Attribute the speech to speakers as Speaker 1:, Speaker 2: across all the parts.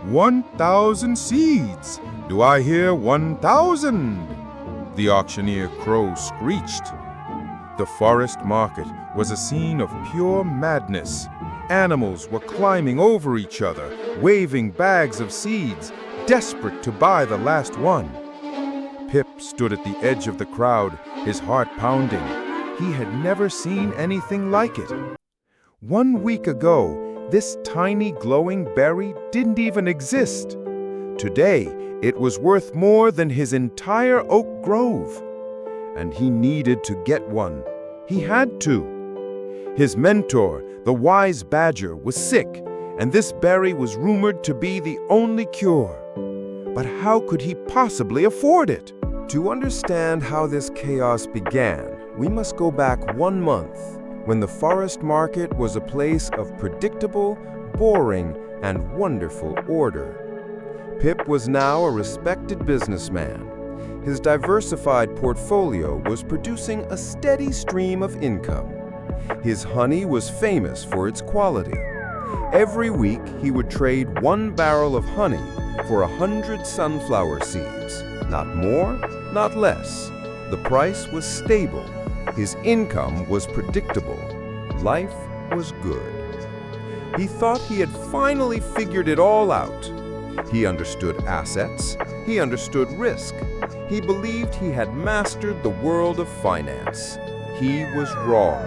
Speaker 1: 1,000 seeds! Do I hear 1,000? The auctioneer crow screeched. The forest market was a scene of pure madness. Animals were climbing over each other, waving bags of seeds, desperate to buy the last one. Pip stood at the edge of the crowd, his heart pounding. He had never seen anything like it. 1 week ago, this tiny glowing berry didn't even exist. Today, it was worth more than his entire oak grove. And he needed to get one. He had to. His mentor, the wise badger, was sick, and this berry was rumored to be the only cure. But how could he possibly afford it? To understand how this chaos began, we must go back 1 month, when the forest market was a place of predictable, boring, and wonderful order. Pip was now a respected businessman. His diversified portfolio was producing a steady stream of income. His honey was famous for its quality. Every week, he would trade 1 barrel of honey for 100 sunflower seeds. Not more, not less. The price was stable. His income was predictable. Life was good. He thought he had finally figured it all out. He understood assets. He understood risk. He believed he had mastered the world of finance. He was wrong.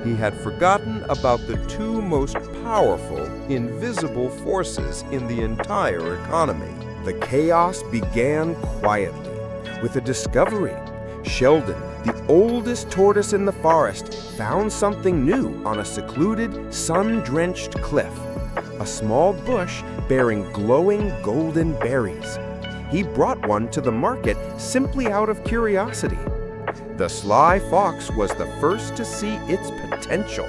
Speaker 1: He had forgotten about the 2 most powerful, invisible forces in the entire economy. The chaos began quietly, with a discovery. Sheldon, the oldest tortoise in the forest, found something new on a secluded, sun-drenched cliff. A small bush bearing glowing golden berries. He brought one to the market simply out of curiosity. The Sly Fox was the first to see its potential.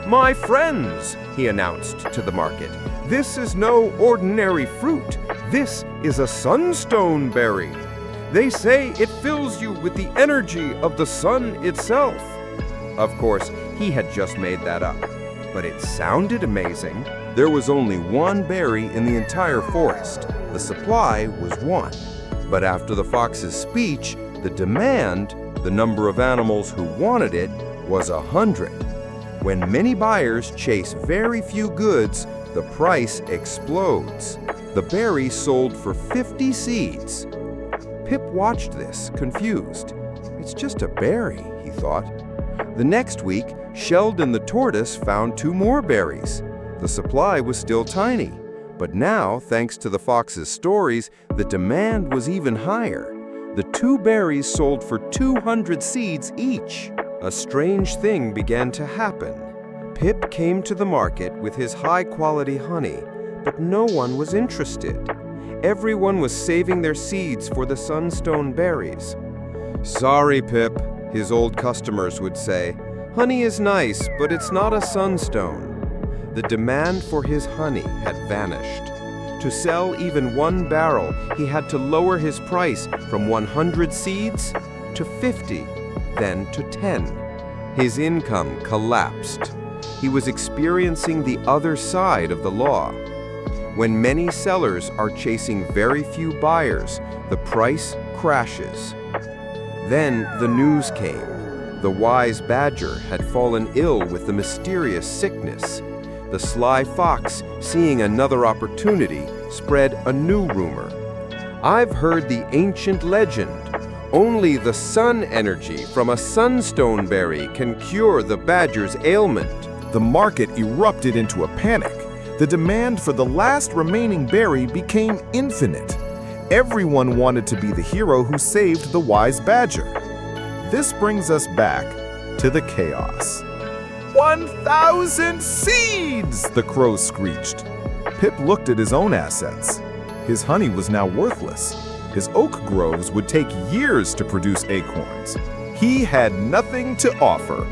Speaker 1: "My friends," he announced to the market, "this is no ordinary fruit. This is a Sunstone Berry. They say it fills you with the energy of the sun itself." Of course, he had just made that up, but it sounded amazing. There was only 1 berry in the entire forest. The supply was 1. But after the fox's speech, the demand, the number of animals who wanted it, was 100. When many buyers chase very few goods, the price explodes. The berry sold for 50 seeds. Pip watched this, confused. "It's just a berry," he thought. The next week, Sheldon the tortoise found 2 more berries. The supply was still tiny, but now, thanks to the fox's stories, the demand was even higher. The 2 berries sold for 200 seeds each. A strange thing began to happen. Pip came to the market with his high-quality honey, but no one was interested. Everyone was saving their seeds for the Sunstone berries. "Sorry, Pip," his old customers would say. "Honey is nice, but it's not a sunstone." The demand for his honey had vanished. To sell even 1 barrel, he had to lower his price from 100 seeds to 50, then to 10. His income collapsed. He was experiencing the other side of the law. When many sellers are chasing very few buyers, the price crashes. Then the news came. The wise badger had fallen ill with a mysterious sickness. The Sly Fox, seeing another opportunity, spread a new rumor. "I've heard the ancient legend. Only the sun energy from a sunstone berry can cure the badger's ailment."
Speaker 2: The market erupted into a panic. The demand for the last remaining berry became infinite. Everyone wanted to be the hero who saved the wise badger. This brings us back to the chaos. 1,000 seeds! The crow screeched. Pip looked at his own assets. His honey was now worthless. His oak groves would take years to produce acorns. He had nothing to offer.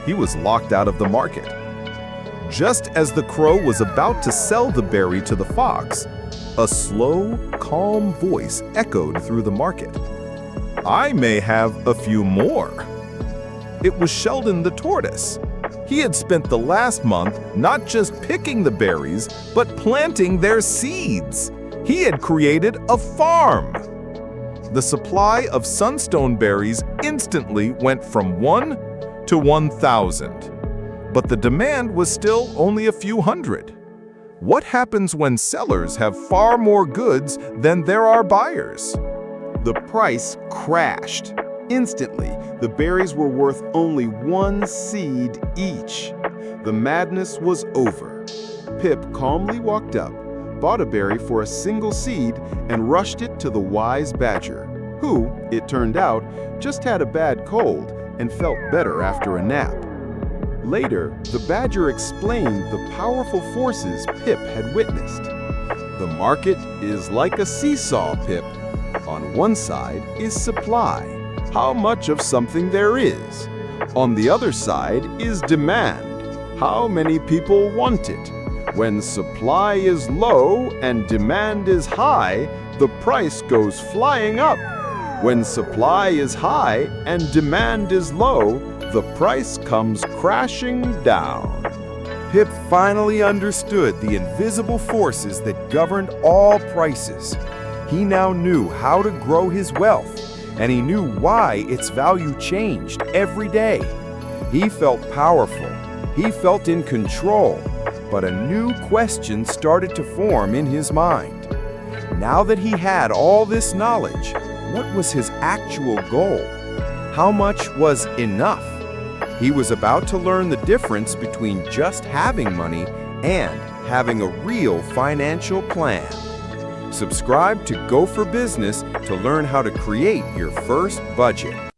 Speaker 2: He was locked out of the market. Just as the crow was about to sell the berry to the fox, a slow, calm voice echoed through the market. "I may have a few more." It was Sheldon the tortoise. He had spent the last month not just picking the berries, but planting their seeds. He had created a farm. The supply of sunstone berries instantly went from 1 to 1,000. But the demand was still only a few hundred. What happens when sellers have far more goods than there are buyers?
Speaker 3: The price crashed. Instantly, the berries were worth only 1 seed each. The madness was over. Pip calmly walked up, bought a berry for a single seed, and rushed it to the wise badger, who, it turned out, just had a bad cold and felt better after a nap. Later, the badger explained the powerful forces Pip had witnessed. The market is like a seesaw, Pip. On one side is supply, how much of something there is. On the other side is demand, how many people want it. When supply is low and demand is high, the price goes flying up. When supply is high and demand is low, the price comes crashing down.
Speaker 2: Pip finally understood the invisible forces that governed all prices. He now knew how to grow his wealth, and he knew why its value changed every day. He felt powerful. He felt in control. But a new question started to form in his mind. Now that he had all this knowledge, what was his actual goal? How much was enough? He was about to learn the difference between just having money and having a real financial plan. Subscribe to Go for Business to learn how to create your first budget.